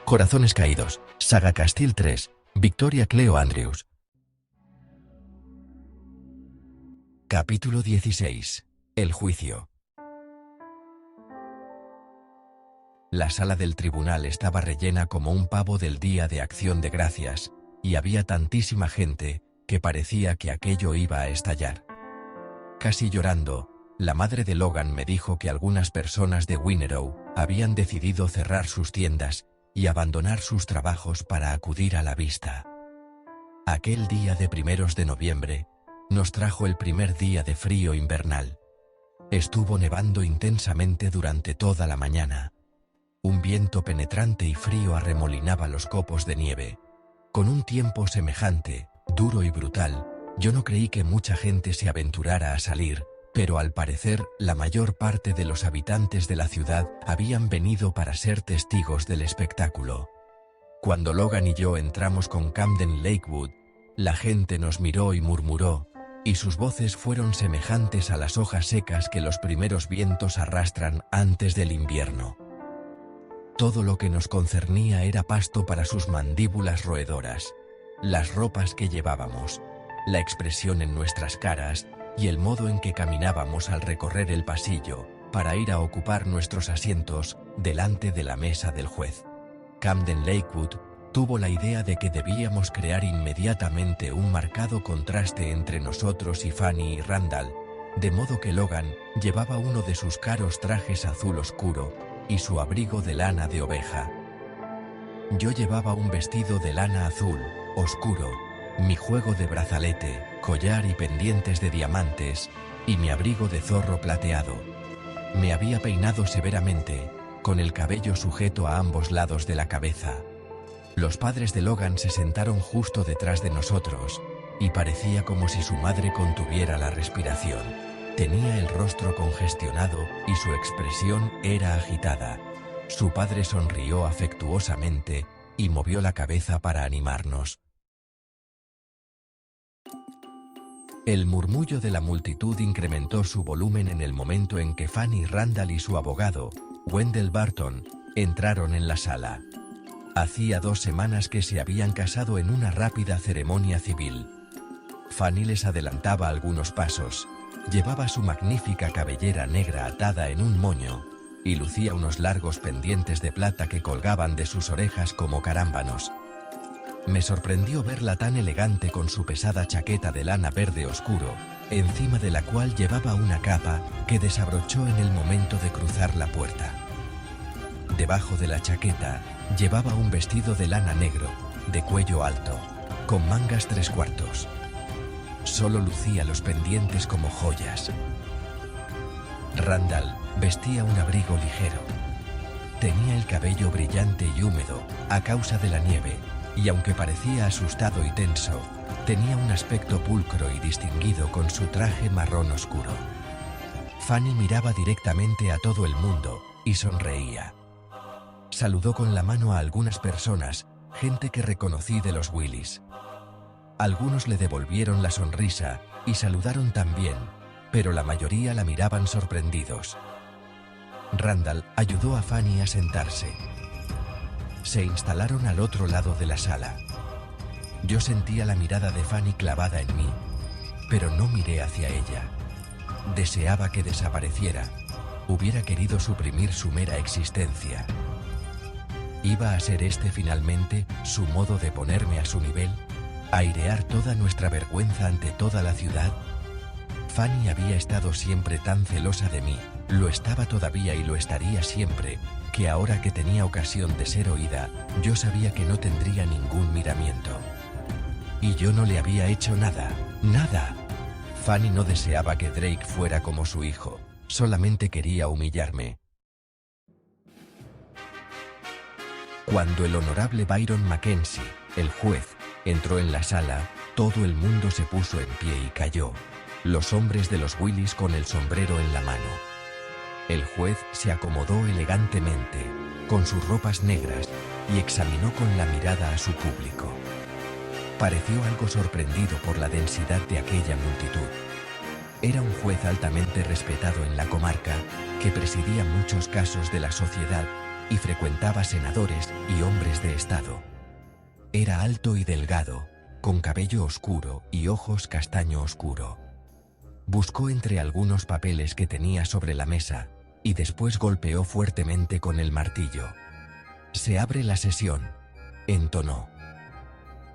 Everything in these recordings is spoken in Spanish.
Corazones caídos. Saga Castile 3. Victoria Cleo Andrews. Capítulo 16. El juicio. La sala del tribunal estaba rellena como un pavo del Día de Acción de Gracias, y había tantísima gente que parecía que aquello iba a estallar. Casi llorando, la madre de Logan me dijo que algunas personas de Winnerow habían decidido cerrar sus tiendas y abandonar sus trabajos para acudir a la vista. Aquel día de primeros de noviembre nos trajo el primer día de frío invernal. Estuvo nevando intensamente durante toda la mañana. Un viento penetrante y frío arremolinaba los copos de nieve. Con un tiempo semejante, duro y brutal, yo no creí que mucha gente se aventurara a salir, pero al parecer la mayor parte de los habitantes de la ciudad habían venido para ser testigos del espectáculo. Cuando Logan y yo entramos con Camden Lakewood, la gente nos miró y murmuró, y sus voces fueron semejantes a las hojas secas que los primeros vientos arrastran antes del invierno. Todo lo que nos concernía era pasto para sus mandíbulas roedoras, las ropas que llevábamos, la expresión en nuestras caras y el modo en que caminábamos al recorrer el pasillo para ir a ocupar nuestros asientos delante de la mesa del juez. Camden Lakewood tuvo la idea de que debíamos crear inmediatamente un marcado contraste entre nosotros y Fanny y Randall, de modo que Logan llevaba uno de sus caros trajes azul oscuro y su abrigo de lana de oveja. Yo llevaba un vestido de lana azul oscuro, mi juego de brazalete, collar y pendientes de diamantes, y mi abrigo de zorro plateado. Me había peinado severamente, con el cabello sujeto a ambos lados de la cabeza. Los padres de Logan se sentaron justo detrás de nosotros, y parecía como si su madre contuviera la respiración. Tenía el rostro congestionado y su expresión era agitada. Su padre sonrió afectuosamente y movió la cabeza para animarnos. El murmullo de la multitud incrementó su volumen en el momento en que Fanny Randall y su abogado, Wendell Barton, entraron en la sala. Hacía 2 semanas que se habían casado en una rápida ceremonia civil. Fanny les adelantaba algunos pasos, llevaba su magnífica cabellera negra atada en un moño, y lucía unos largos pendientes de plata que colgaban de sus orejas como carámbanos. Me sorprendió verla tan elegante con su pesada chaqueta de lana verde oscuro, encima de la cual llevaba una capa que desabrochó en el momento de cruzar la puerta. Debajo de la chaqueta, llevaba un vestido de lana negro, de cuello alto, con mangas 3/4. Solo lucía los pendientes como joyas. Randall vestía un abrigo ligero. Tenía el cabello brillante y húmedo, a causa de la nieve, y aunque parecía asustado y tenso, tenía un aspecto pulcro y distinguido con su traje marrón oscuro. Fanny miraba directamente a todo el mundo y sonreía. Saludó con la mano a algunas personas, gente que reconocí de los Willys. Algunos le devolvieron la sonrisa y saludaron también, pero la mayoría la miraban sorprendidos. Randall ayudó a Fanny a sentarse. Se instalaron al otro lado de la sala. Yo sentía la mirada de Fanny clavada en mí, pero no miré hacia ella. Deseaba que desapareciera. Hubiera querido suprimir su mera existencia. ¿Iba a ser este finalmente su modo de ponerme a su nivel? ¿Airear toda nuestra vergüenza ante toda la ciudad? Fanny había estado siempre tan celosa de mí, lo estaba todavía y lo estaría siempre, que ahora que tenía ocasión de ser oída, yo sabía que no tendría ningún miramiento. Y yo no le había hecho nada, nada. Fanny no deseaba que Drake fuera como su hijo, solamente quería humillarme. Cuando el honorable Byron Mackenzie, el juez, entró en la sala, todo el mundo se puso en pie y cayó, los hombres de los Willys con el sombrero en la mano. El juez se acomodó elegantemente, con sus ropas negras, y examinó con la mirada a su público. Pareció algo sorprendido por la densidad de aquella multitud. Era un juez altamente respetado en la comarca, que presidía muchos casos de la sociedad, y frecuentaba senadores y hombres de estado. Era alto y delgado, con cabello oscuro y ojos castaño oscuro. Buscó entre algunos papeles que tenía sobre la mesa, y después golpeó fuertemente con el martillo. «Se abre la sesión», entonó.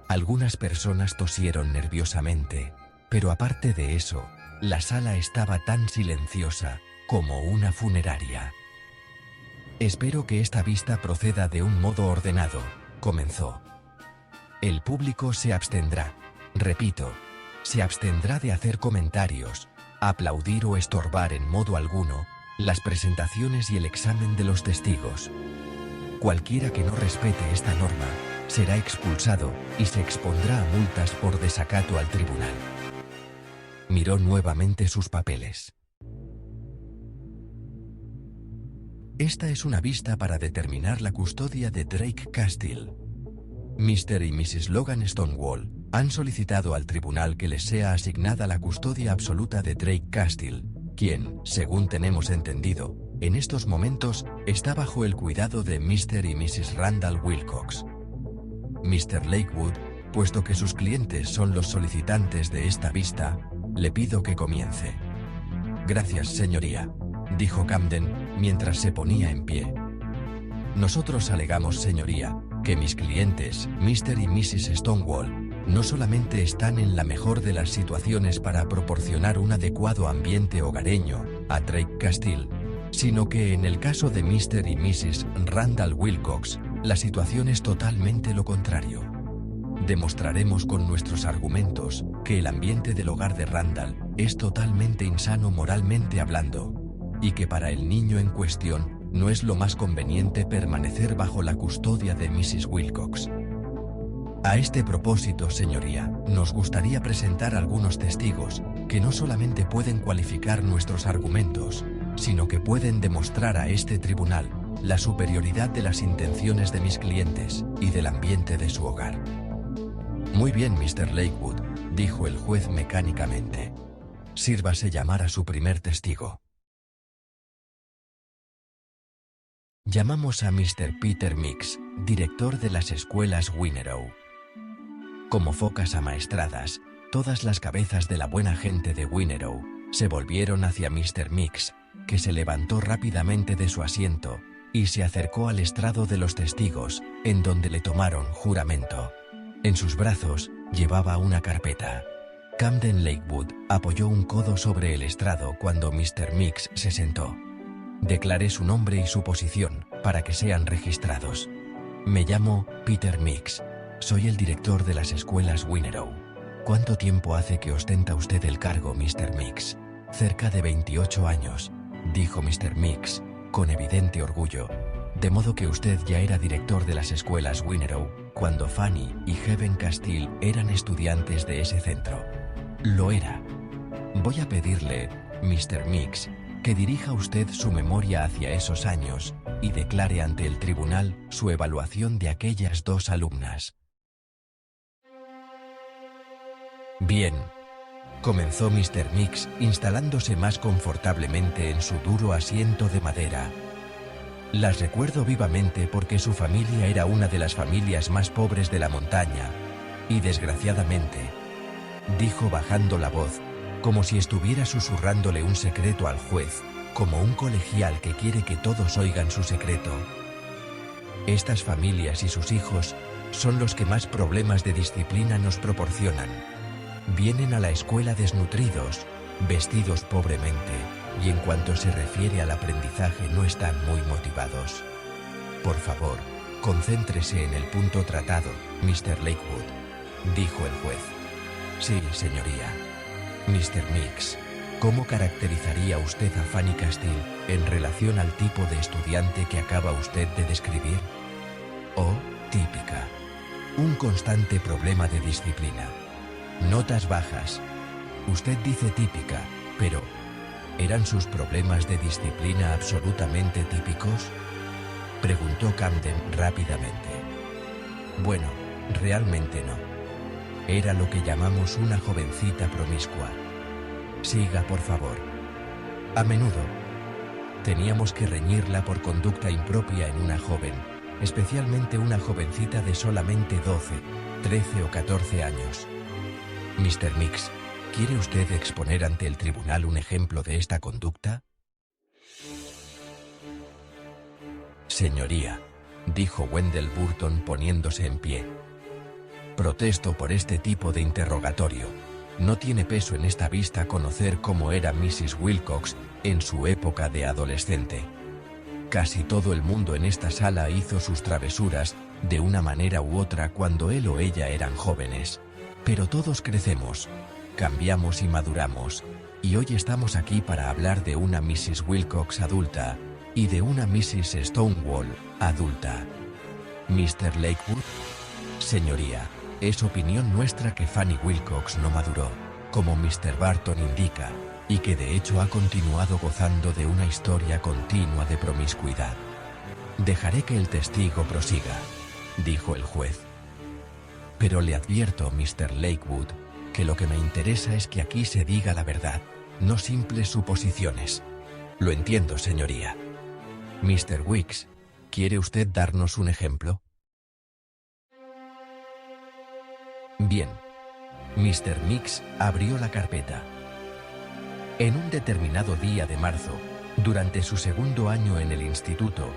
Algunas personas tosieron nerviosamente, pero aparte de eso, la sala estaba tan silenciosa como una funeraria. «Espero que esta vista proceda de un modo ordenado», comenzó. «El público se abstendrá, repito, se abstendrá de hacer comentarios, aplaudir o estorbar en modo alguno las presentaciones y el examen de los testigos. Cualquiera que no respete esta norma será expulsado y se expondrá a multas por desacato al tribunal». Miró nuevamente sus papeles. Esta es una vista para determinar la custodia de Drake Castile. Mr. y Mrs. Logan Stonewall han solicitado al tribunal que les sea asignada la custodia absoluta de Drake Castile, quien, según tenemos entendido, en estos momentos está bajo el cuidado de Mr. y Mrs. Randall Wilcox. Mr. Lakewood, puesto que sus clientes son los solicitantes de esta vista, le pido que comience. «Gracias, señoría», dijo Camden mientras se ponía en pie. «Nosotros alegamos, señoría, que mis clientes, Mr. y Mrs. Stonewall, no solamente están en la mejor de las situaciones para proporcionar un adecuado ambiente hogareño a Drake Castile, sino que en el caso de Mr. y Mrs. Randall Wilcox, la situación es totalmente lo contrario. Demostraremos con nuestros argumentos que el ambiente del hogar de Randall es totalmente insano moralmente hablando, y que para el niño en cuestión no es lo más conveniente permanecer bajo la custodia de Mrs. Wilcox. A este propósito, señoría, nos gustaría presentar algunos testigos que no solamente pueden cualificar nuestros argumentos, sino que pueden demostrar a este tribunal la superioridad de las intenciones de mis clientes y del ambiente de su hogar». «Muy bien, Mr. Lakewood», dijo el juez mecánicamente. «Sírvase llamar a su primer testigo». Llamamos a Mr. Peter Mix, director de las escuelas Winerow. Como focas amaestradas, todas las cabezas de la buena gente de Winerow se volvieron hacia Mr. Mix, que se levantó rápidamente de su asiento y se acercó al estrado de los testigos, en donde le tomaron juramento. En sus brazos llevaba una carpeta. Camden Lakewood apoyó un codo sobre el estrado cuando Mr. Mix se sentó. «Declaré su nombre y su posición para que sean registrados. Me llamo Peter Mix. Soy el director de las escuelas Winerow». «¿Cuánto tiempo hace que ostenta usted el cargo, Mr. Mix?» «Cerca de 28 años», dijo Mr. Mix, con evidente orgullo. «De modo que usted ya era director de las escuelas Winerow cuando Fanny y Heaven Castile eran estudiantes de ese centro». «Lo era». «Voy a pedirle, Mr. Mix, que dirija usted su memoria hacia esos años y declare ante el tribunal su evaluación de aquellas dos alumnas». «Bien», comenzó Mr. Mix instalándose más confortablemente en su duro asiento de madera. «Las recuerdo vivamente porque su familia era una de las familias más pobres de la montaña, y desgraciadamente», dijo bajando la voz, como si estuviera susurrándole un secreto al juez, como un colegial que quiere que todos oigan su secreto. «Estas familias y sus hijos son los que más problemas de disciplina nos proporcionan. Vienen a la escuela desnutridos, vestidos pobremente, y en cuanto se refiere al aprendizaje no están muy motivados. Por favor, concéntrese en el punto tratado, Mr. Lakewood», dijo el juez. «Sí, señoría». «Mr. Mix, ¿cómo caracterizaría usted a Fanny Castile en relación al tipo de estudiante que acaba usted de describir?» «Oh, típica. Un constante problema de disciplina. Notas bajas. Usted dice típica, pero ¿eran sus problemas de disciplina absolutamente típicos?», preguntó Camden rápidamente. «Bueno, realmente no. Era lo que llamamos una jovencita promiscua. Siga, por favor». «A menudo». Teníamos que reñirla por conducta impropia en una joven, especialmente una jovencita de solamente 12, 13 o 14 años. Mr. Mix, ¿quiere usted exponer ante el tribunal un ejemplo de esta conducta? Señoría, dijo Wendell Burton poniéndose en pie. Protesto por este tipo de interrogatorio. No tiene peso en esta vista conocer cómo era Mrs. Wilcox en su época de adolescente. Casi todo el mundo en esta sala hizo sus travesuras de una manera u otra cuando él o ella eran jóvenes. Pero todos crecemos, cambiamos y maduramos, y hoy estamos aquí para hablar de una Mrs. Wilcox adulta y de una Mrs. Stonewall adulta. ¿Mr. Lakewood? Señoría, es opinión nuestra que Fanny Wilcox no maduró, como Mr. Barton indica, y que de hecho ha continuado gozando de una historia continua de promiscuidad. Dejaré que el testigo prosiga, dijo el juez. Pero le advierto, Mr. Lakewood, que lo que me interesa es que aquí se diga la verdad, no simples suposiciones. Lo entiendo, señoría. Mr. Weeks, ¿quiere usted darnos un ejemplo? Bien. Mr. Mix abrió la carpeta. En un determinado día de marzo, durante su segundo año en el instituto,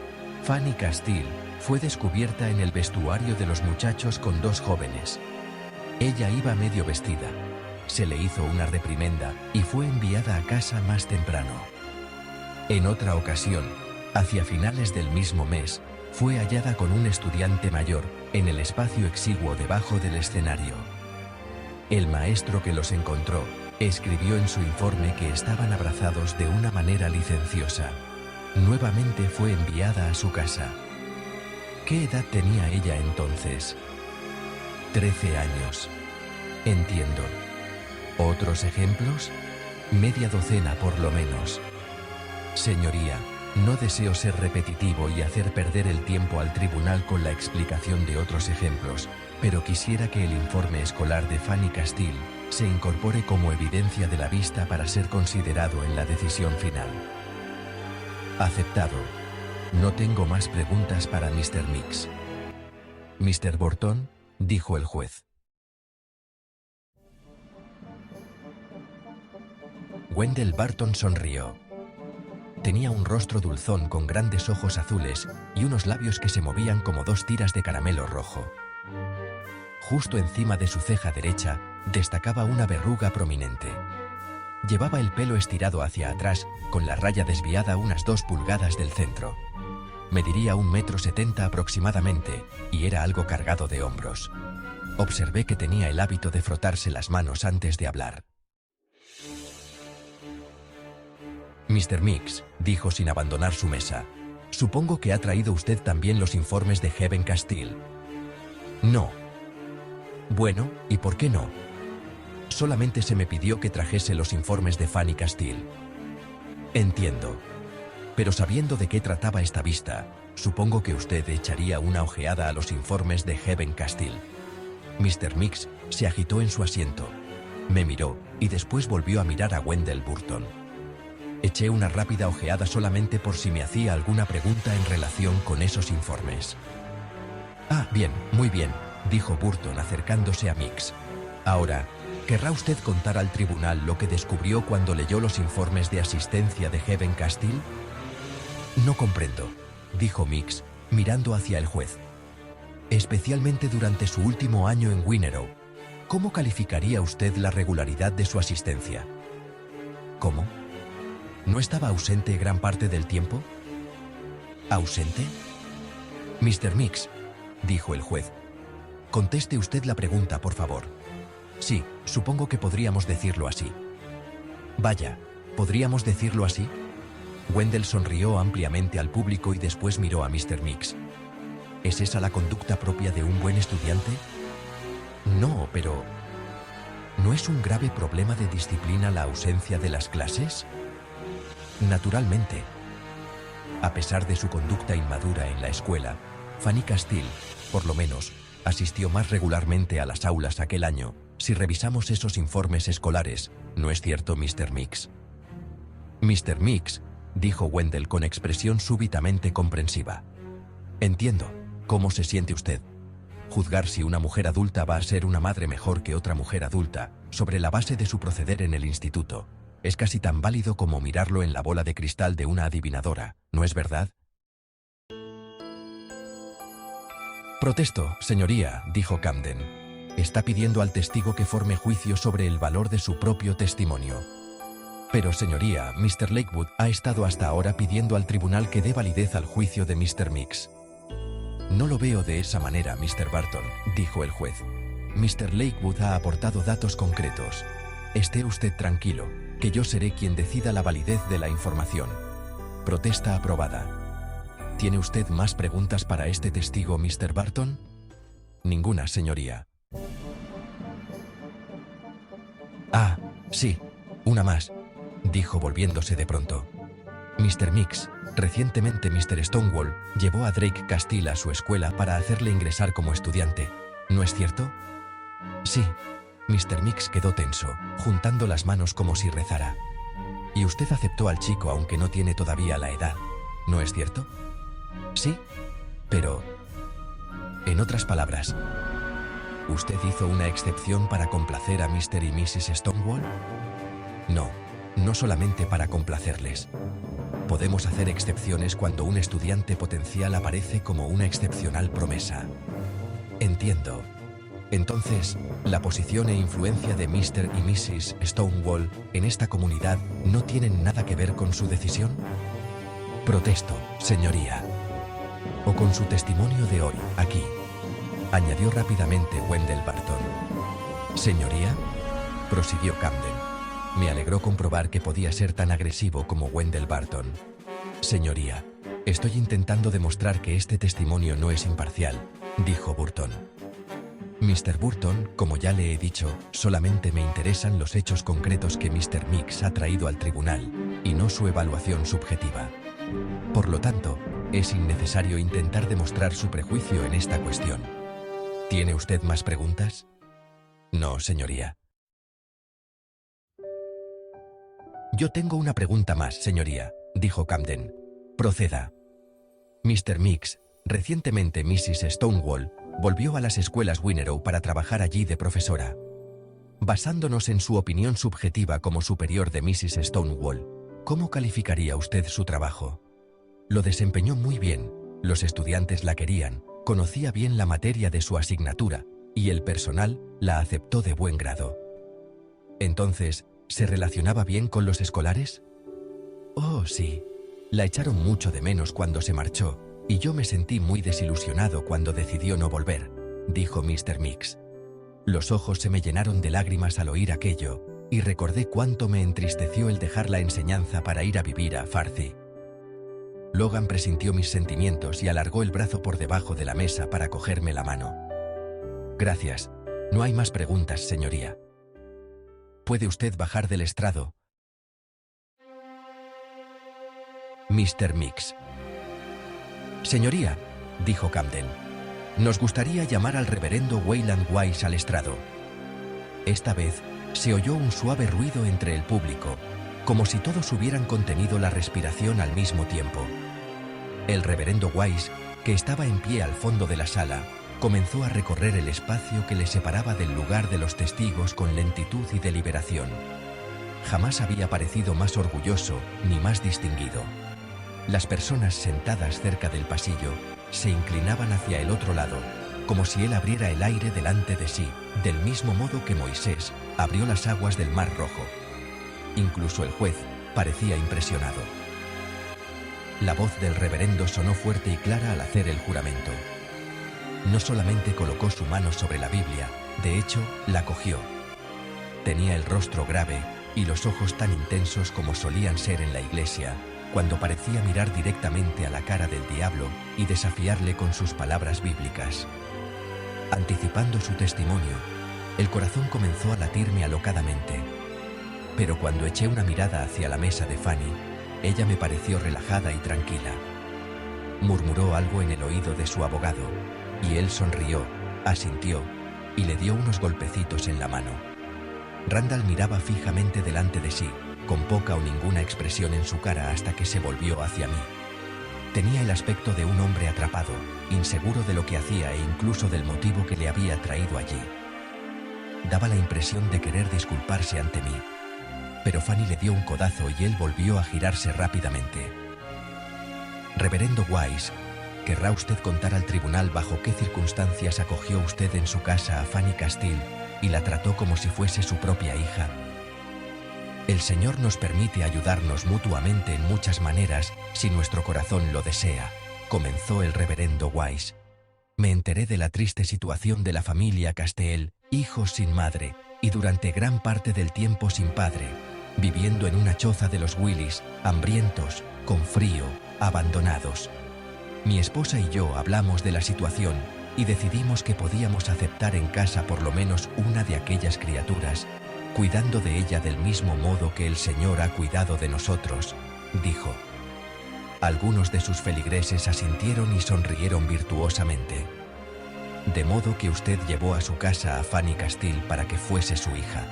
Fanny Castile fue descubierta en el vestuario de los muchachos con dos jóvenes. Ella iba medio vestida. Se le hizo una reprimenda y fue enviada a casa más temprano. En otra ocasión, hacia finales del mismo mes, fue hallada con un estudiante mayor en el espacio exiguo debajo del escenario. El maestro que los encontró escribió en su informe que estaban abrazados de una manera licenciosa. Nuevamente fue enviada a su casa. ¿Qué edad tenía ella entonces? 13 años. Entiendo. ¿Otros ejemplos? Media docena por lo menos. Señoría, no deseo ser repetitivo y hacer perder el tiempo al tribunal con la explicación de otros ejemplos, pero quisiera que el informe escolar de Fanny Castile se incorpore como evidencia de la vista para ser considerado en la decisión final. Aceptado. No tengo más preguntas para Mr. Mix. Mr. Burton, dijo el juez. Wendell Burton sonrió. Tenía un rostro dulzón con grandes ojos azules y unos labios que se movían como dos tiras de caramelo rojo. Justo encima de su ceja derecha destacaba una verruga prominente. Llevaba el pelo estirado hacia atrás, con la raya desviada unas 2 pulgadas del centro. Mediría 1,70 m aproximadamente y era algo cargado de hombros. Observé que tenía el hábito de frotarse las manos antes de hablar. Mr. Mix, dijo sin abandonar su mesa, supongo que ha traído usted también los informes de Heben Castile. No. Bueno, ¿y por qué no? Solamente se me pidió que trajese los informes de Fanny Castile. Entiendo. Pero sabiendo de qué trataba esta vista, supongo que usted echaría una ojeada a los informes de Heben Castile. Mr. Mix se agitó en su asiento, me miró y después volvió a mirar a Wendell Burton. Eché una rápida ojeada solamente por si me hacía alguna pregunta en relación con esos informes. Ah, bien, muy bien, dijo Burton acercándose a Mix. Ahora, ¿querrá usted contar al tribunal lo que descubrió cuando leyó los informes de asistencia de Heben Castile? No comprendo, dijo Mix, mirando hacia el juez. Especialmente durante su último año en Winnero, ¿cómo calificaría usted la regularidad de su asistencia? ¿Cómo? ¿No estaba ausente gran parte del tiempo? ¿Ausente? Mr. Mix, dijo el juez. Conteste usted la pregunta, por favor. Sí, supongo que podríamos decirlo así. Vaya, ¿podríamos decirlo así? Wendell sonrió ampliamente al público y después miró a Mr. Mix. ¿Es esa la conducta propia de un buen estudiante? No, pero... ¿no es un grave problema de disciplina la ausencia de las clases? Naturalmente. A pesar de su conducta inmadura en la escuela, Fanny Castile, por lo menos, asistió más regularmente a las aulas aquel año, si revisamos esos informes escolares, ¿no es cierto, Mr. Mix? Mr. Mix, dijo Wendell con expresión súbitamente comprensiva. Entiendo. ¿Cómo se siente usted? Juzgar si una mujer adulta va a ser una madre mejor que otra mujer adulta, sobre la base de su proceder en el instituto, es casi tan válido como mirarlo en la bola de cristal de una adivinadora, ¿no es verdad? Protesto, señoría, dijo Camden. Está pidiendo al testigo que forme juicio sobre el valor de su propio testimonio. Pero, señoría, Mr. Lakewood ha estado hasta ahora pidiendo al tribunal que dé validez al juicio de Mr. Meeks. No lo veo de esa manera, Mr. Barton, dijo el juez. Mr. Lakewood ha aportado datos concretos. Esté usted tranquilo, que yo seré quien decida la validez de la información. Protesta aprobada. ¿Tiene usted más preguntas para este testigo, Mr. Barton? Ninguna, señoría. Ah, sí, una más, dijo volviéndose de pronto. Mr. Meeks, recientemente Mr. Stonewall llevó a Drake Castile a su escuela para hacerle ingresar como estudiante, ¿no es cierto? Sí. Mr. Meeks quedó tenso, juntando las manos como si rezara. Y usted aceptó al chico aunque no tiene todavía la edad, ¿no es cierto? Sí, pero... En otras palabras, ¿usted hizo una excepción para complacer a Mr. y Mrs. Stonewall? No, no solamente para complacerles. Podemos hacer excepciones cuando un estudiante potencial aparece como una excepcional promesa. Entiendo. Entonces, ¿la posición e influencia de Mr. y Mrs. Stonewall en esta comunidad no tienen nada que ver con su decisión? Protesto, señoría. O con su testimonio de hoy, aquí, añadió rápidamente Wendell Barton. Señoría, prosiguió Camden. Me alegró comprobar que podía ser tan agresivo como Wendell Barton. Señoría, estoy intentando demostrar que este testimonio no es imparcial, dijo Burton. Mr. Burton, como ya le he dicho, solamente me interesan los hechos concretos que Mr. Meeks ha traído al tribunal, y no su evaluación subjetiva. Por lo tanto, es innecesario intentar demostrar su prejuicio en esta cuestión. ¿Tiene usted más preguntas? No, señoría. Yo tengo una pregunta más, señoría, dijo Camden. Proceda. Mr. Meeks, recientemente Mrs. Stonewall, volvió a las escuelas Winerow para trabajar allí de profesora. Basándonos en su opinión subjetiva como superior de Mrs. Stonewall, ¿cómo calificaría usted su trabajo? Lo desempeñó muy bien, los estudiantes la querían, conocía bien la materia de su asignatura, y el personal la aceptó de buen grado. Entonces, ¿se relacionaba bien con los escolares? Oh, sí. La echaron mucho de menos cuando se marchó, y yo me sentí muy desilusionado cuando decidió no volver, dijo Mr. Meeks. Los ojos se me llenaron de lágrimas al oír aquello, y recordé cuánto me entristeció el dejar la enseñanza para ir a vivir a Farcy. Logan presintió mis sentimientos y alargó el brazo por debajo de la mesa para cogerme la mano. Gracias. No hay más preguntas, señoría. ¿Puede usted bajar del estrado? Mr. Meeks. Señoría, dijo Camden, nos gustaría llamar al reverendo Wayland Wise al estrado. Esta vez se oyó un suave ruido entre el público, como si todos hubieran contenido la respiración al mismo tiempo. El reverendo Wise, que estaba en pie al fondo de la sala, comenzó a recorrer el espacio que le separaba del lugar de los testigos con lentitud y deliberación. Jamás había parecido más orgulloso ni más distinguido. Las personas sentadas cerca del pasillo se inclinaban hacia el otro lado, como si él abriera el aire delante de sí, del mismo modo que Moisés abrió las aguas del Mar Rojo. Incluso el juez parecía impresionado. La voz del reverendo sonó fuerte y clara al hacer el juramento. No solamente colocó su mano sobre la Biblia, de hecho, la cogió. Tenía el rostro grave y los ojos tan intensos como solían ser en la iglesia, cuando parecía mirar directamente a la cara del diablo y desafiarle con sus palabras bíblicas. Anticipando su testimonio, el corazón comenzó a latirme alocadamente. Pero cuando eché una mirada hacia la mesa de Fanny, ella me pareció relajada y tranquila. Murmuró algo en el oído de su abogado, y él sonrió, asintió, y le dio unos golpecitos en la mano. Randall miraba fijamente delante de sí, con poca o ninguna expresión en su cara hasta que se volvió hacia mí. Tenía el aspecto de un hombre atrapado, inseguro de lo que hacía e incluso del motivo que le había traído allí. Daba la impresión de querer disculparse ante mí. Pero Fanny le dio un codazo y él volvió a girarse rápidamente. Reverendo Wise, ¿querrá usted contar al tribunal bajo qué circunstancias acogió usted en su casa a Fanny Castile y la trató como si fuese su propia hija? El Señor nos permite ayudarnos mutuamente en muchas maneras si nuestro corazón lo desea, comenzó el reverendo Wise. Me enteré de la triste situación de la familia Castile, hijos sin madre, y durante gran parte del tiempo sin padre, viviendo en una choza de los Willis, hambrientos, con frío, abandonados. Mi esposa y yo hablamos de la situación y decidimos que podíamos aceptar en casa por lo menos una de aquellas criaturas, cuidando de ella del mismo modo que el Señor ha cuidado de nosotros, dijo. Algunos de sus feligreses asintieron y sonrieron virtuosamente. De modo que usted llevó a su casa a Fanny Castile para que fuese su hija.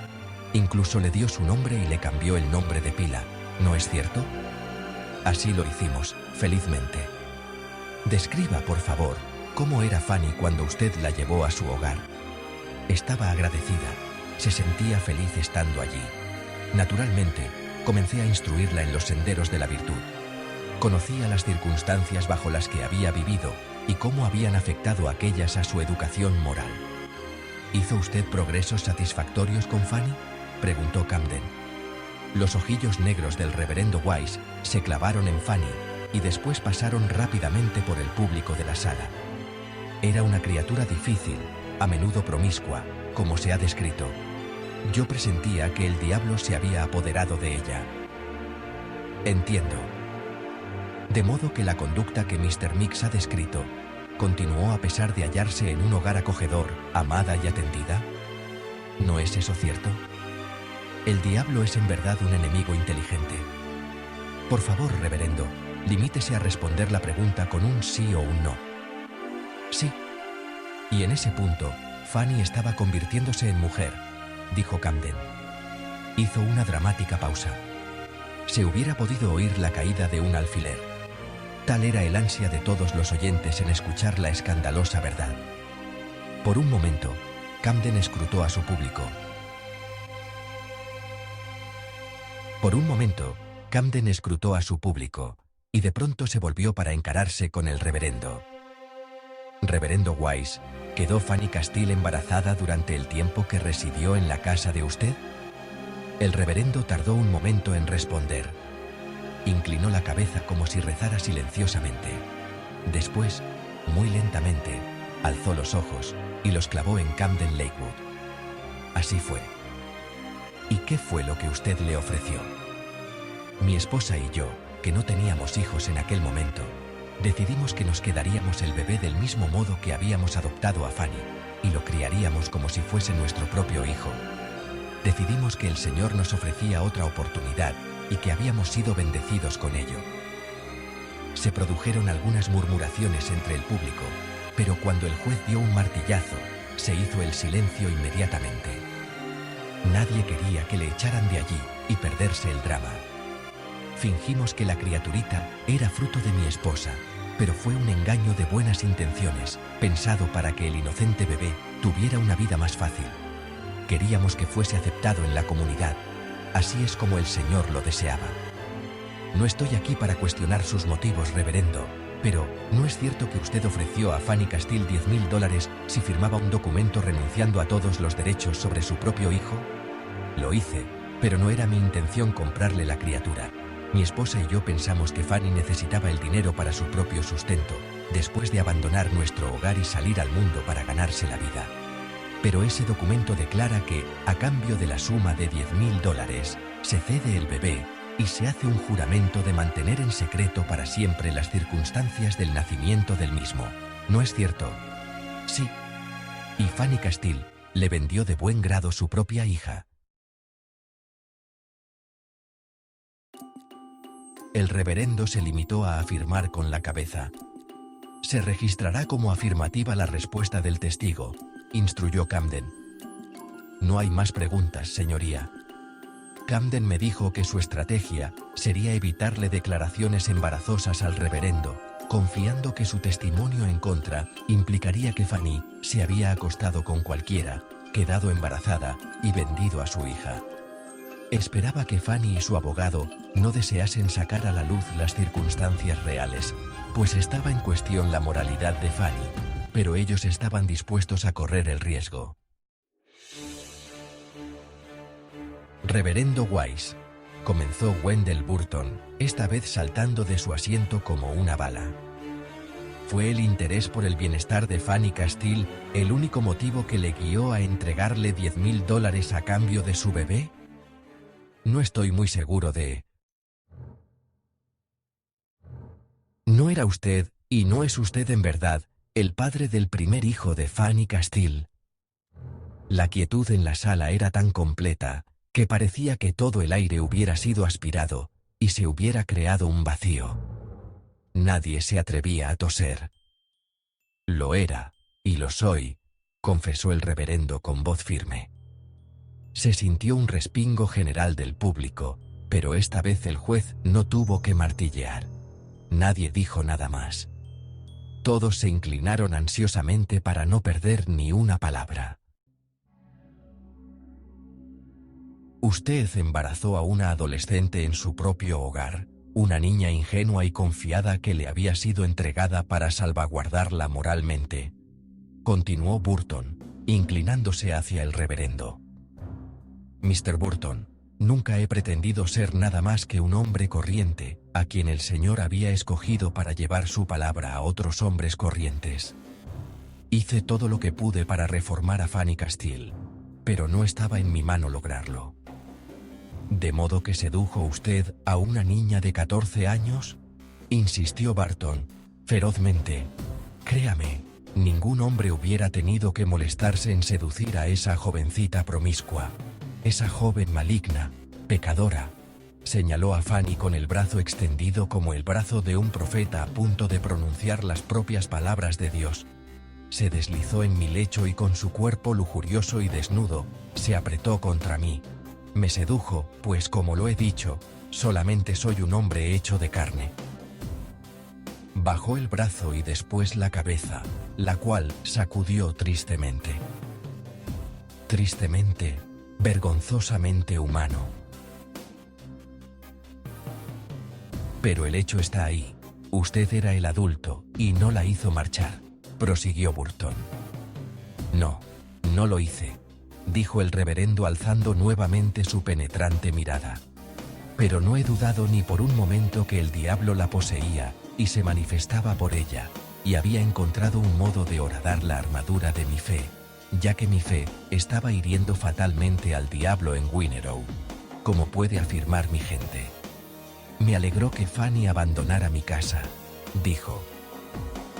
Incluso le dio su nombre y le cambió el nombre de pila, ¿no es cierto? Así lo hicimos, felizmente. Describa, por favor, cómo era Fanny cuando usted la llevó a su hogar. Estaba agradecida. Se sentía feliz estando allí. Naturalmente, comencé a instruirla en los senderos de la virtud. Conocía las circunstancias bajo las que había vivido y cómo habían afectado aquellas a su educación moral. ¿Hizo usted progresos satisfactorios con Fanny?, preguntó Camden. Los ojillos negros del reverendo Wise se clavaron en Fanny y después pasaron rápidamente por el público de la sala. Era una criatura difícil, a menudo promiscua, como se ha descrito. Yo presentía que el diablo se había apoderado de ella. Entiendo. De modo que la conducta que Mr. Mix ha descrito continuó a pesar de hallarse en un hogar acogedor, amada y atendida. ¿No es eso cierto? El diablo es en verdad un enemigo inteligente. Por favor, reverendo, limítese a responder la pregunta con un sí o un no. Sí. Y en ese punto, Fanny estaba convirtiéndose en mujer, dijo Camden. Hizo una dramática pausa. Se hubiera podido oír la caída de un alfiler. Tal era el ansia de todos los oyentes en escuchar la escandalosa verdad. Por un momento, Camden escrutó a su público. Y de pronto se volvió para encararse con el reverendo. Reverendo Wise, ¿quedó Fanny Castile embarazada durante el tiempo que residió en la casa de usted? El reverendo tardó un momento en responder. Inclinó la cabeza como si rezara silenciosamente. Después, muy lentamente, alzó los ojos y los clavó en Camden Lakewood. Así fue. ¿Y qué fue lo que usted le ofreció? Mi esposa y yo, que no teníamos hijos en aquel momento, decidimos que nos quedaríamos el bebé del mismo modo que habíamos adoptado a Fanny y lo criaríamos como si fuese nuestro propio hijo. Decidimos que el Señor nos ofrecía otra oportunidad y que habíamos sido bendecidos con ello. Se produjeron algunas murmuraciones entre el público, pero cuando el juez dio un martillazo, se hizo el silencio inmediatamente. Nadie quería que le echaran de allí y perderse el drama. Fingimos que la criaturita era fruto de mi esposa, pero fue un engaño de buenas intenciones, pensado para que el inocente bebé tuviera una vida más fácil. Queríamos que fuese aceptado en la comunidad. Así es como el Señor lo deseaba. No estoy aquí para cuestionar sus motivos, reverendo, pero ¿no es cierto que usted ofreció a Fanny Castile $10,000 si firmaba un documento renunciando a todos los derechos sobre su propio hijo? Lo hice, pero no era mi intención comprarle la criatura. Mi esposa y yo pensamos que Fanny necesitaba el dinero para su propio sustento, después de abandonar nuestro hogar y salir al mundo para ganarse la vida. Pero ese documento declara que, a cambio de la suma de $10,000, se cede el bebé y se hace un juramento de mantener en secreto para siempre las circunstancias del nacimiento del mismo. ¿No es cierto? Sí. Y Fanny Castile le vendió de buen grado su propia hija. El reverendo se limitó a afirmar con la cabeza. Se registrará como afirmativa la respuesta del testigo, instruyó Camden. No hay más preguntas, señoría. Camden me dijo que su estrategia sería evitarle declaraciones embarazosas al reverendo, confiando que su testimonio en contra implicaría que Fanny se había acostado con cualquiera, quedado embarazada y vendido a su hija. Esperaba que Fanny y su abogado no deseasen sacar a la luz las circunstancias reales, pues estaba en cuestión la moralidad de Fanny, pero ellos estaban dispuestos a correr el riesgo. Reverendo Wise, comenzó Wendell Burton, esta vez saltando de su asiento como una bala. ¿Fue el interés por el bienestar de Fanny Castile el único motivo que le guió a entregarle $10,000 a cambio de su bebé? No estoy muy seguro de... No era usted, y no es usted en verdad, el padre del primer hijo de Fanny Castile. La quietud en la sala era tan completa, que parecía que todo el aire hubiera sido aspirado, y se hubiera creado un vacío. Nadie se atrevía a toser. Lo era, y lo soy, confesó el reverendo con voz firme. Se sintió un respingo general del público, pero esta vez el juez no tuvo que martillear. Nadie dijo nada más. Todos se inclinaron ansiosamente para no perder ni una palabra. Usted embarazó a una adolescente en su propio hogar, una niña ingenua y confiada que le había sido entregada para salvaguardarla moralmente. Continuó Burton, inclinándose hacia el reverendo. Mr. Burton, nunca he pretendido ser nada más que un hombre corriente, a quien el Señor había escogido para llevar su palabra a otros hombres corrientes. Hice todo lo que pude para reformar a Fanny Castile, pero no estaba en mi mano lograrlo. ¿De modo que sedujo usted a una niña de 14 años? Insistió Barton, ferozmente. Créame, ningún hombre hubiera tenido que molestarse en seducir a esa jovencita promiscua. Esa joven maligna, pecadora, señaló a Fanny con el brazo extendido como el brazo de un profeta a punto de pronunciar las propias palabras de Dios. Se deslizó en mi lecho y con su cuerpo lujurioso y desnudo, se apretó contra mí. Me sedujo, pues como lo he dicho, solamente soy un hombre hecho de carne. Bajó el brazo y después la cabeza, la cual sacudió tristemente. Tristemente, vergonzosamente humano. Pero el hecho está ahí. Usted era el adulto, y no la hizo marchar, prosiguió Burton. No, no lo hice, dijo el reverendo alzando nuevamente su penetrante mirada. Pero no he dudado ni por un momento que el diablo la poseía, y se manifestaba por ella, y había encontrado un modo de horadar la armadura de mi fe, ya que mi fe estaba hiriendo fatalmente al diablo en Winnerow, como puede afirmar mi gente. Me alegró que Fanny abandonara mi casa, dijo.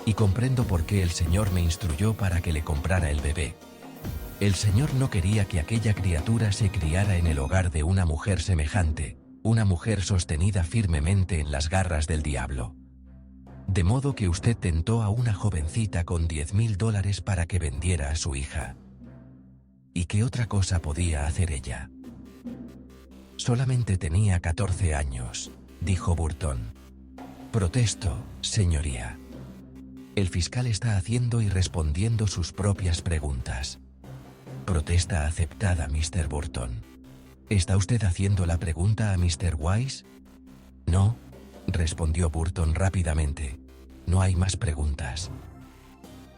Y comprendo por qué el Señor me instruyó para que le comprara el bebé. El Señor no quería que aquella criatura se criara en el hogar de una mujer semejante, una mujer sostenida firmemente en las garras del diablo. De modo que usted tentó a una jovencita con $10,000 para que vendiera a su hija. ¿Y qué otra cosa podía hacer ella? Solamente tenía 14 años, dijo Burton. Protesto, señoría. El fiscal está haciendo y respondiendo sus propias preguntas. Protesta aceptada, Mr. Burton. ¿Está usted haciendo la pregunta a Mr. Wise? No, respondió Burton rápidamente. No hay más preguntas.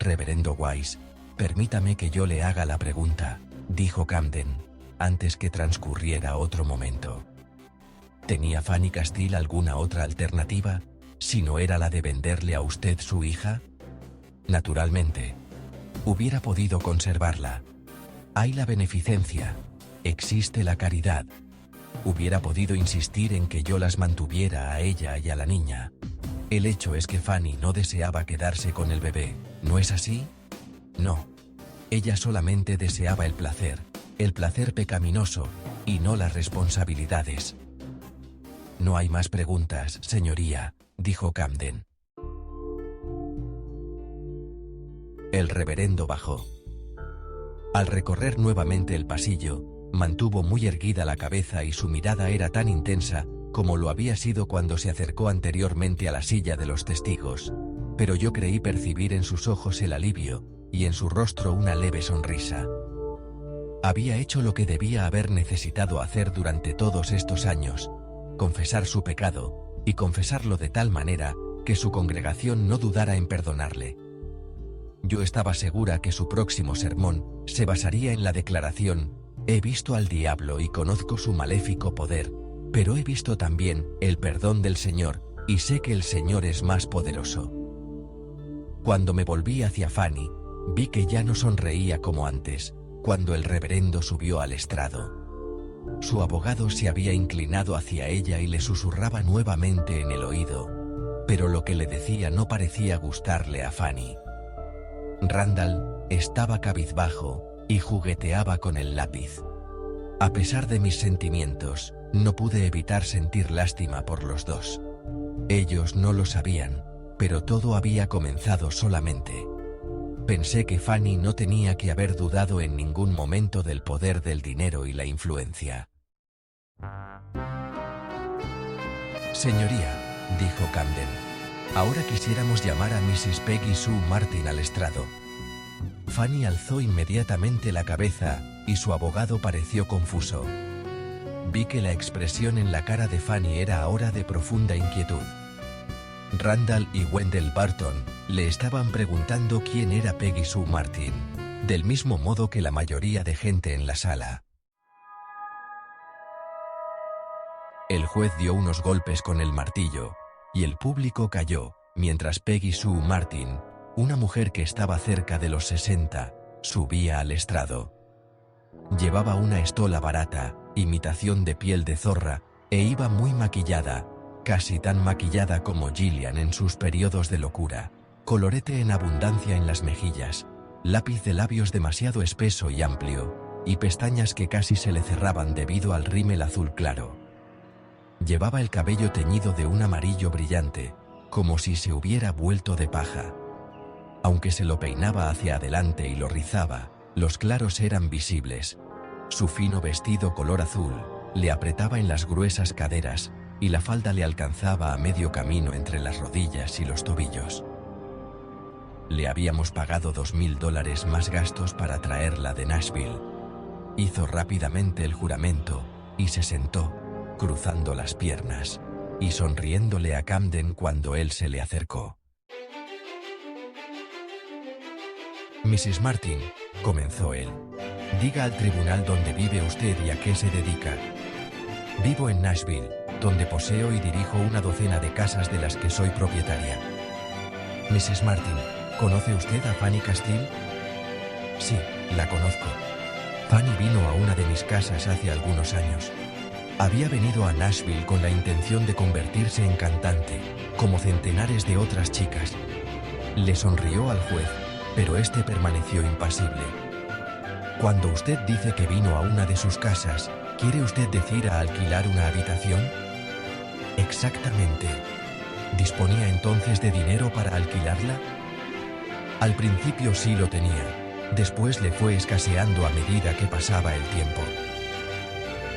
Reverendo Wise, permítame que yo le haga la pregunta, dijo Camden, antes que transcurriera otro momento. ¿Tenía Fanny Castile alguna otra alternativa, si no era la de venderle a usted su hija? Naturalmente. Hubiera podido conservarla. Hay la beneficencia, existe la caridad. Hubiera podido insistir en que yo las mantuviera a ella y a la niña. El hecho es que Fanny no deseaba quedarse con el bebé, ¿no es así? No. Ella solamente deseaba el placer pecaminoso, y no las responsabilidades. No hay más preguntas, señoría, dijo Camden. El reverendo bajó. Al recorrer nuevamente el pasillo, Mantuvo muy erguida la cabeza y su mirada era tan intensa como lo había sido cuando se acercó anteriormente a la silla de los testigos, pero yo creí percibir en sus ojos el alivio y en su rostro una leve sonrisa. Había hecho lo que debía haber necesitado hacer durante todos estos años, confesar su pecado, y confesarlo de tal manera que su congregación no dudara en perdonarle. Yo estaba segura que su próximo sermón se basaría en la declaración: he visto al diablo y conozco su maléfico poder, pero he visto también el perdón del Señor, y sé que el Señor es más poderoso. Cuando me volví hacia Fanny, vi que ya no sonreía como antes, cuando el reverendo subió al estrado. Su abogado se había inclinado hacia ella y le susurraba nuevamente en el oído, pero lo que le decía no parecía gustarle a Fanny. Randall estaba cabizbajo y jugueteaba con el lápiz. A pesar de mis sentimientos, no pude evitar sentir lástima por los dos. Ellos no lo sabían, pero todo había comenzado solamente. Pensé que Fanny no tenía que haber dudado en ningún momento del poder del dinero y la influencia. Señoría, dijo Camden, ahora quisiéramos llamar a Mrs. Peggy Sue Martin al estrado. Fanny alzó inmediatamente la cabeza y su abogado pareció confuso. Vi que la expresión en la cara de Fanny era ahora de profunda inquietud. Randall y Wendell Barton le estaban preguntando quién era Peggy Sue Martin, del mismo modo que la mayoría de gente en la sala. El juez dio unos golpes con el martillo, y el público calló, mientras Peggy Sue Martin, una mujer que estaba cerca de los 60, subía al estrado. Llevaba una estola barata, imitación de piel de zorra, e iba muy maquillada, casi tan maquillada como Gillian en sus periodos de locura, colorete en abundancia en las mejillas, lápiz de labios demasiado espeso y amplio, y pestañas que casi se le cerraban debido al rímel azul claro. Llevaba el cabello teñido de un amarillo brillante, como si se hubiera vuelto de paja. Aunque se lo peinaba hacia adelante y lo rizaba, los claros eran visibles. Su fino vestido color azul le apretaba en las gruesas caderas, y la falda le alcanzaba a medio camino entre las rodillas y los tobillos. Le habíamos pagado $2,000 más gastos para traerla de Nashville. Hizo rápidamente el juramento y se sentó, cruzando las piernas y sonriéndole a Camden cuando él se le acercó. Mrs. Martin, comenzó él, diga al tribunal dónde vive usted y a qué se dedica. Vivo en Nashville, donde poseo y dirijo una docena de casas de las que soy propietaria. Mrs. Martin, ¿conoce usted a Fanny Castile? Sí, la conozco. Fanny vino a una de mis casas hace algunos años. Había venido a Nashville con la intención de convertirse en cantante, como centenares de otras chicas. Le sonrió al juez, pero este permaneció impasible. Cuando usted dice que vino a una de sus casas, ¿quiere usted decir a alquilar una habitación? Exactamente. ¿Disponía entonces de dinero para alquilarla? Al principio sí lo tenía, después le fue escaseando a medida que pasaba el tiempo.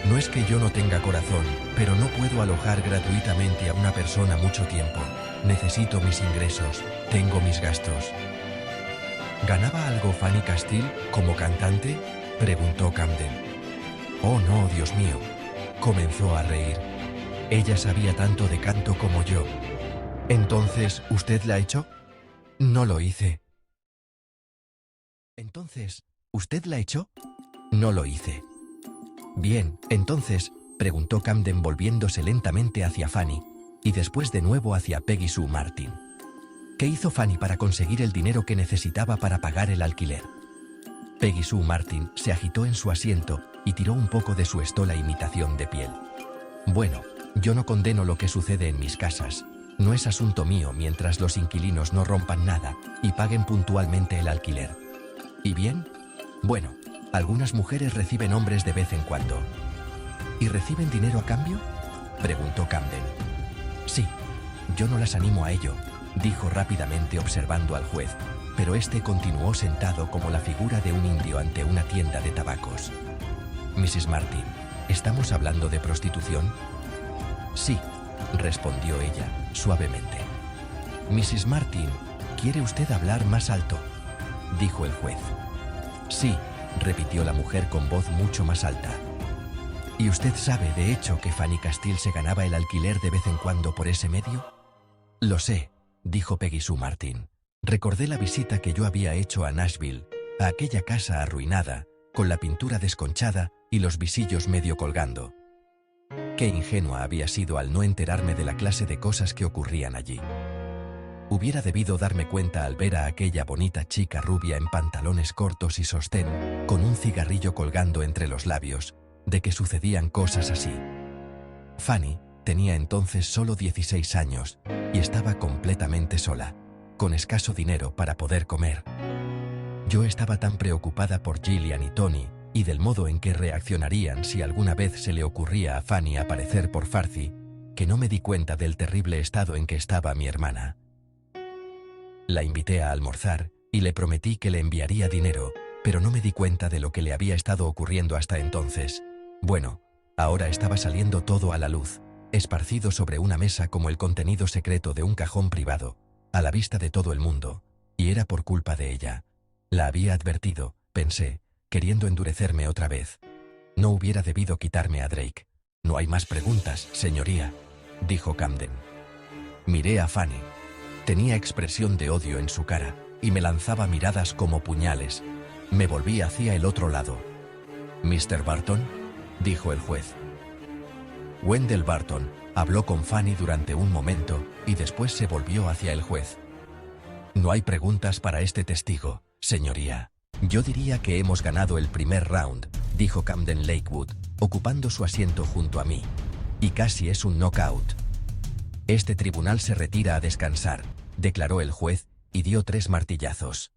No es que yo no tenga corazón, pero no puedo alojar gratuitamente a una persona mucho tiempo. Necesito mis ingresos, tengo mis gastos. ¿Ganaba algo Fanny Castile como cantante?, preguntó Camden. Oh no, Dios mío. Comenzó a reír. Ella sabía tanto de canto como yo. ¿Entonces, usted la echó? No lo hice. Entonces, ¿usted la echó? No lo hice. Bien, entonces, preguntó Camden volviéndose lentamente hacia Fanny, y después de nuevo hacia Peggy Sue Martin. ¿Qué hizo Fanny para conseguir el dinero que necesitaba para pagar el alquiler? Peggy Sue Martin se agitó en su asiento y tiró un poco de su estola imitación de piel. Bueno, yo no condeno lo que sucede en mis casas. No es asunto mío mientras los inquilinos no rompan nada y paguen puntualmente el alquiler. ¿Y bien? Bueno, algunas mujeres reciben hombres de vez en cuando. ¿Y reciben dinero a cambio?, preguntó Camden. Sí, yo no las animo a ello, dijo rápidamente observando al juez, pero este continuó sentado como la figura de un indio ante una tienda de tabacos. Mrs. Martin, ¿estamos hablando de prostitución? Sí, respondió ella, suavemente. Mrs. Martin, ¿quiere usted hablar más alto?, dijo el juez. Sí, repitió la mujer con voz mucho más alta. ¿Y usted sabe, de hecho, que Fanny Castile se ganaba el alquiler de vez en cuando por ese medio? Lo sé, dijo Peggy Sue Martin. Recordé la visita que yo había hecho a Nashville, a aquella casa arruinada, con la pintura desconchada y los visillos medio colgando. Qué ingenua había sido al no enterarme de la clase de cosas que ocurrían allí. Hubiera debido darme cuenta al ver a aquella bonita chica rubia en pantalones cortos y sostén, con un cigarrillo colgando entre los labios, de que sucedían cosas así. Fanny tenía entonces solo 16 años y estaba completamente sola, con escaso dinero para poder comer. Yo estaba tan preocupada por Gillian y Tony y del modo en que reaccionarían si alguna vez se le ocurría a Fanny aparecer por Farcy, que no me di cuenta del terrible estado en que estaba mi hermana. La invité a almorzar y le prometí que le enviaría dinero, pero no me di cuenta de lo que le había estado ocurriendo hasta entonces. Bueno, ahora estaba saliendo todo a la luz, esparcido sobre una mesa como el contenido secreto de un cajón privado, a la vista de todo el mundo, y era por culpa de ella. La había advertido, pensé, queriendo endurecerme otra vez. No hubiera debido quitarme a Drake. No hay más preguntas, señoría, dijo Camden. Miré a Fanny. Tenía expresión de odio en su cara, y me lanzaba miradas como puñales. Me volví hacia el otro lado. «¿Mr. Barton?», dijo el juez. Wendell Barton habló con Fanny durante un momento y después se volvió hacia el juez. «No hay preguntas para este testigo, señoría. Yo diría que hemos ganado el primer round», dijo Camden Lakewood, ocupando su asiento junto a mí. «Y casi es un knockout». «Este tribunal se retira a descansar», declaró el juez, y dio 3 martillazos.